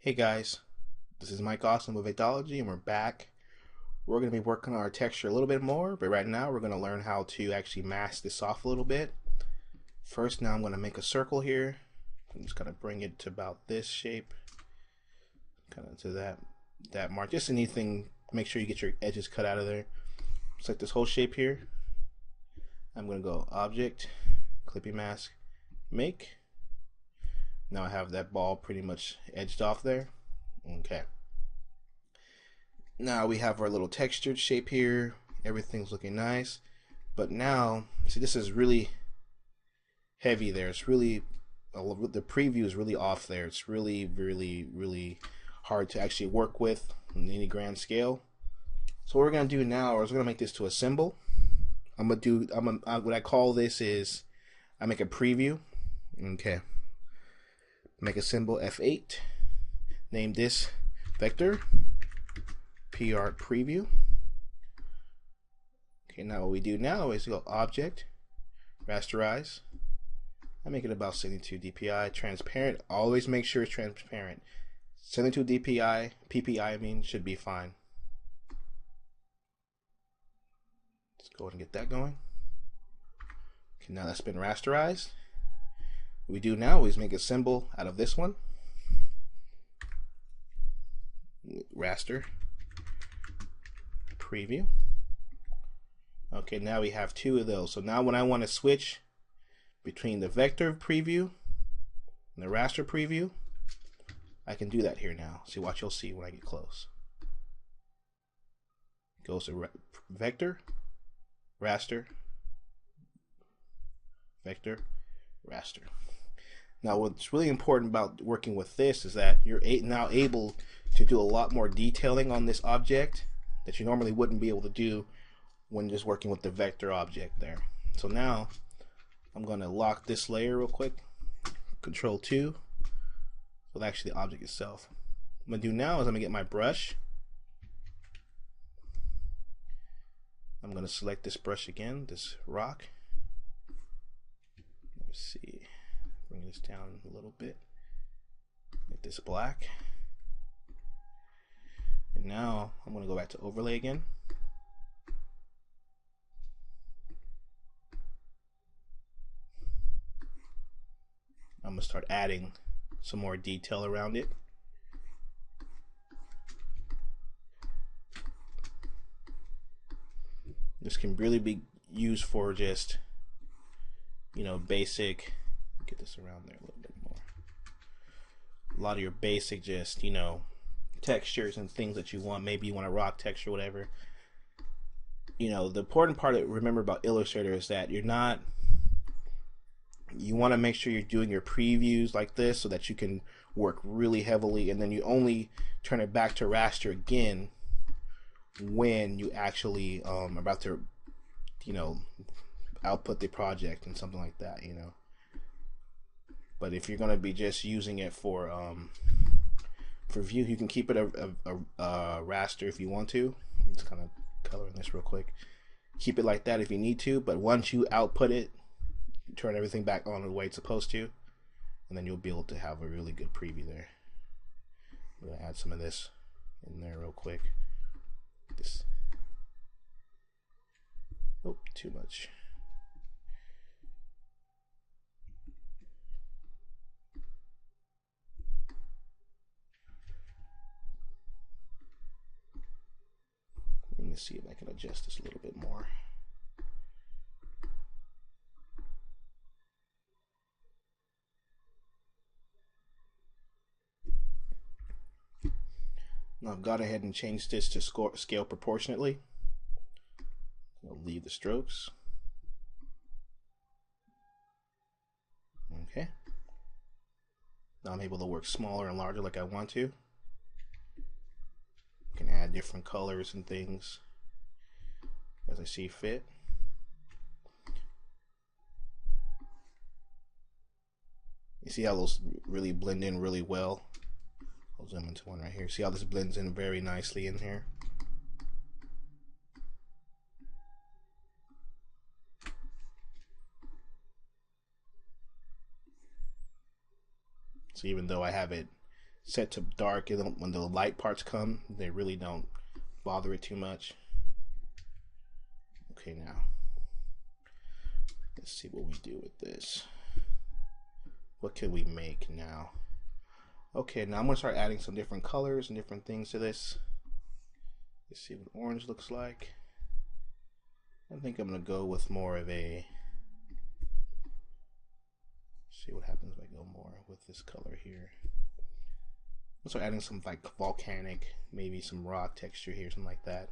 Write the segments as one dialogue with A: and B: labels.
A: Hey guys, this is Mike Austin with Vectology and we're back. We're going to be working on our texture a little bit more, but right now we're going to learn how to actually mask this off a little bit. First, now I'm going to make a circle here. I'm just going to bring it to about this shape, kind of to that mark. Just anything, make sure you get your edges cut out of there. Select this whole shape here. I'm going to go Object, Clipping Mask, Make. Now I have that ball pretty much edged off there. Okay. Now we have our little textured shape here. Everything's looking nice. But now, see, this is really heavy there. It's really, the preview is really off there. It's really hard to actually work with on any grand scale. So what we're going to do now is we're going to make this to a symbol. What I call this is, I make a preview. Okay. Make a symbol F8, name this vector PR preview. Okay, now what we do now is go Object, Rasterize. I make it about 72 dpi, transparent. Always make sure it's transparent. 72 dpi, PPI I mean, should be fine. Let's go ahead and get that going. Okay, now that's been rasterized. What we do now is make a symbol out of this one. Raster preview. Okay, now we have two of those. So now when I want to switch between the vector preview and the raster preview, I can do that here now. See, watch, you'll see when I get close. It goes to vector, raster, vector, raster. Now what's really important about working with this is that you're now able to do a lot more detailing on this object that you normally wouldn't be able to do when just working with the vector object there. So now I'm going to lock this layer real quick, Control 2, so actually the object itself. What I'm going to do now is I'm going to get my brush. I'm going to select this brush again, this rock. Let's see. Bring this down a little bit. Make this black. And now I'm going to go back to overlay again. I'm going to start adding some more detail around it. This can really be used for just, you know, basic. Get this around there a little bit more. A lot of your basic, just, you know, textures and things that you want. Maybe you want a rock texture, whatever. You know, the important part to remember about Illustrator is that you want to make sure you're doing your previews like this so that you can work really heavily, and then you only turn it back to raster again when you actually about to, you know, output the project and something like that, you know. But if you're going to be just using it for view, you can keep it a raster if you want to. Just kind of coloring this real quick. Keep it like that if you need to, but once you output it, turn everything back on the way it's supposed to, and then you'll be able to have a really good preview there. I'm going to add some of this in there real quick. This, oh, too much. Let me see if I can adjust this a little bit more. Now I've gone ahead and changed this to scale proportionately. I'll leave the strokes. Okay. Now I'm able to work smaller and larger like I want to. Can add different colors and things as I see fit. You see how those really blend in really well. I'll zoom into one right here. See how this blends in very nicely in here. So even though I have it set to dark, and when the light parts come, they really don't bother it too much. Okay, now let's see what we do with this. What can we make now? Okay, now I'm gonna start adding some different colors and different things to this. Let's see what orange looks like. I think I'm gonna go with more of a, see what happens if I go more with this color here. I'll start adding some like volcanic, maybe some rock texture here, something like that.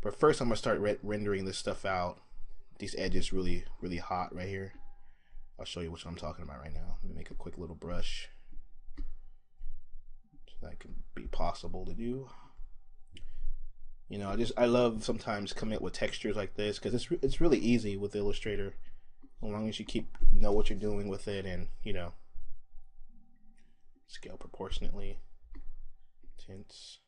A: But first I'm gonna start rendering this stuff out. These edges really hot right here. I'll show you what I'm talking about right now. Let me make a quick little brush so that can be possible to do. You know, I love sometimes coming up with textures like this because it's really easy with Illustrator, as long as you know what you're doing with it, and you know, scale proportionately, tints,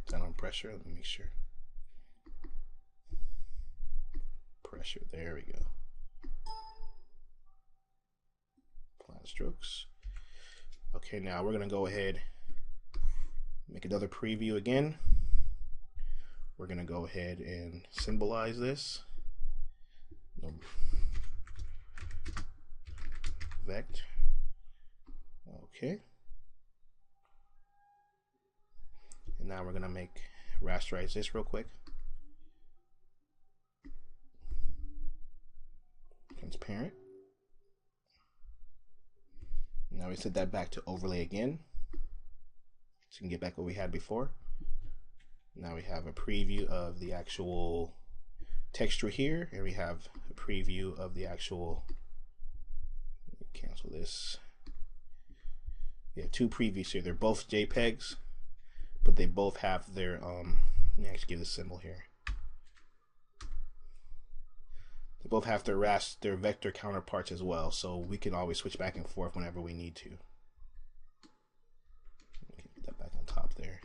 A: down on pressure. Let me make sure. Pressure, there we go. Apply strokes. Okay, now we're gonna go ahead, make another preview again. We're gonna go ahead and symbolize this. Vect. Okay. And now we're gonna rasterize this real quick. Transparent. Now we set that back to overlay again, so you can get back what we had before. Now we have a preview of the actual texture here, and we have a preview of the actual, let me cancel this. We have two previews here. They're both JPEGs, but they both have their, let me actually give this symbol here. They both have their vector counterparts as well, so we can always switch back and forth whenever we need to. Okay, put that back on top there.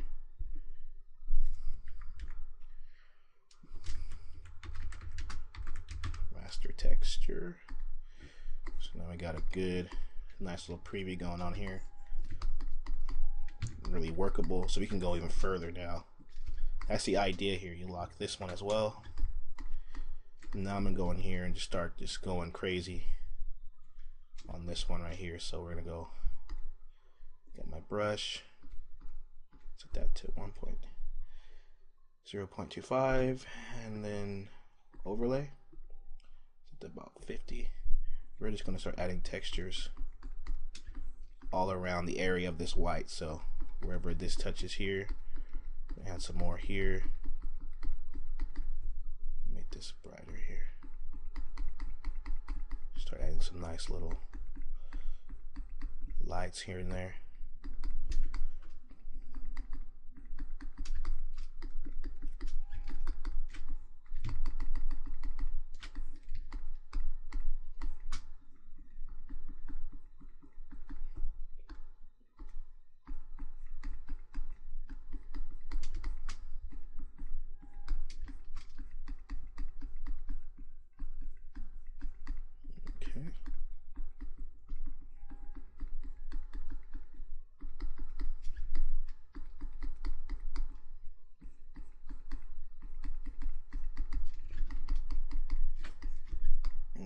A: Raster texture. So now we got a good, nice little preview going on here. Really workable, so we can go even further now. That's the idea here. You lock this one as well. Now I'm gonna go in here and just start going crazy on this one right here. So we're gonna go get my brush, set that to 0.25, and then overlay, set that about 50. We're just gonna start adding textures all around the area of this white. So wherever this touches here, add some more here. Make this brighter here. Start adding some nice little lights here and there.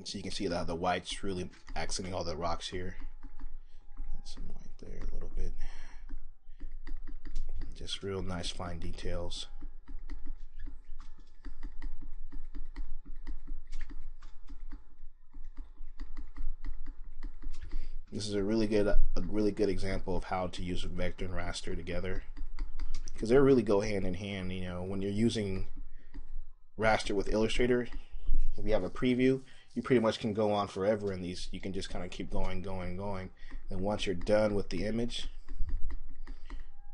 A: So you can see that the white's really accenting all the rocks here. Add some white there a little bit. Just real nice fine details. This is a really good example of how to use vector and raster together, because they really go hand in hand. You know, when you're using raster with Illustrator, if you have a preview, you pretty much can go on forever in these. You can just kind of keep going. And once you're done with the image,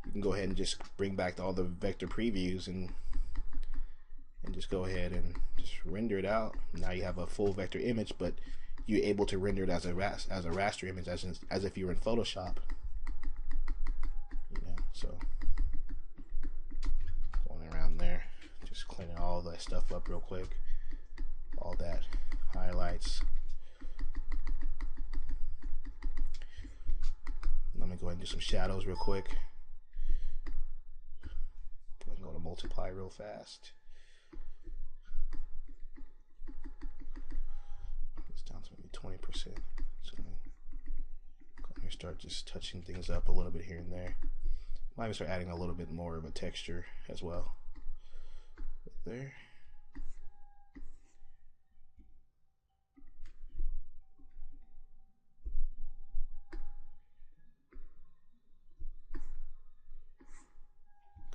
A: you can go ahead and just bring back all the vector previews and just go ahead and just render it out. Now you have a full vector image, but you're able to render it as a raster image, as if you were in Photoshop. You know, so going around there, just cleaning all that stuff up real quick. All that highlights. ahead and do some shadows real quick. Go ahead and go to multiply real fast. It's down to maybe 20%. So I'm going to start just touching things up a little bit here and there. Might even start adding a little bit more of a texture as well. Right there.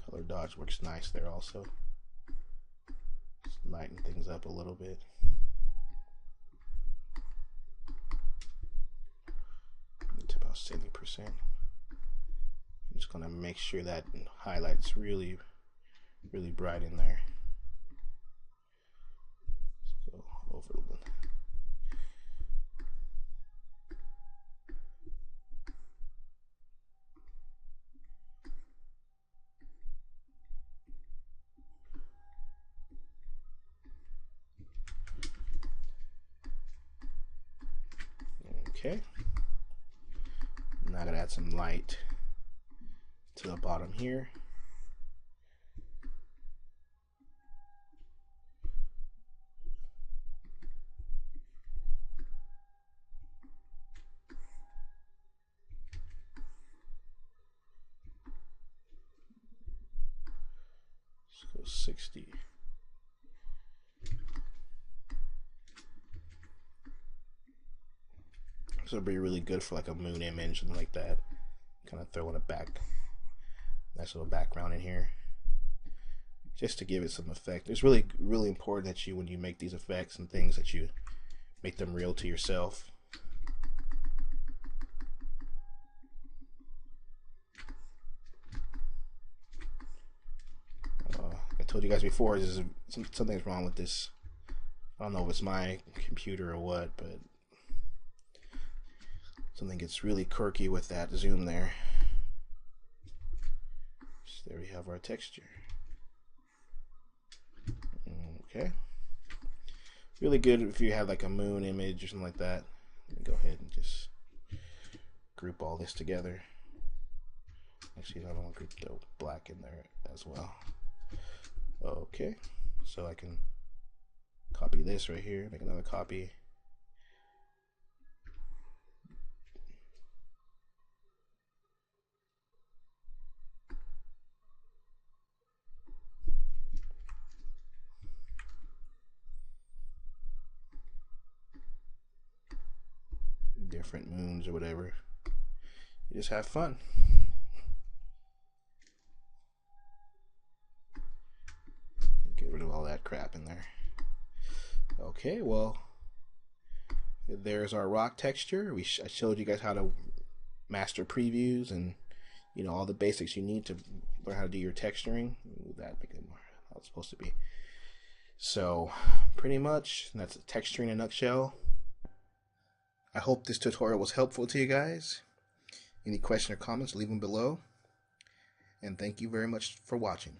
A: Color dodge works nice there also. Just lighten things up a little bit. To about 70%. I'm just gonna make sure that highlight's really bright in there. Let's go over a little. Okay. Now I gotta add some light to the bottom here. Let's go 60. This will be really good for like a moon image, something like that. Kind of throwing it back. Nice little background in here. Just to give it some effect. It's really important that you, when you make these effects and things, that you make them real to yourself. Like I told you guys before, something's wrong with this. I don't know if it's my computer or what, but something gets really quirky with that zoom there. So there we have our texture. Okay. Really good if you have like a moon image or something like that. Let me go ahead and just group all this together. Actually, I don't want to group the black in there as well. Okay, so I can copy this right here, make another copy. Different moons or whatever. You just have fun. Get rid of all that crap in there. Okay, well, there's our rock texture. I showed you guys how to master previews and, you know, all the basics you need to learn how to do your texturing. Move that, make it more how it's supposed to be. So pretty much that's texturing in a nutshell. I hope this tutorial was helpful to you guys. Any questions or comments, leave them below. And thank you very much for watching.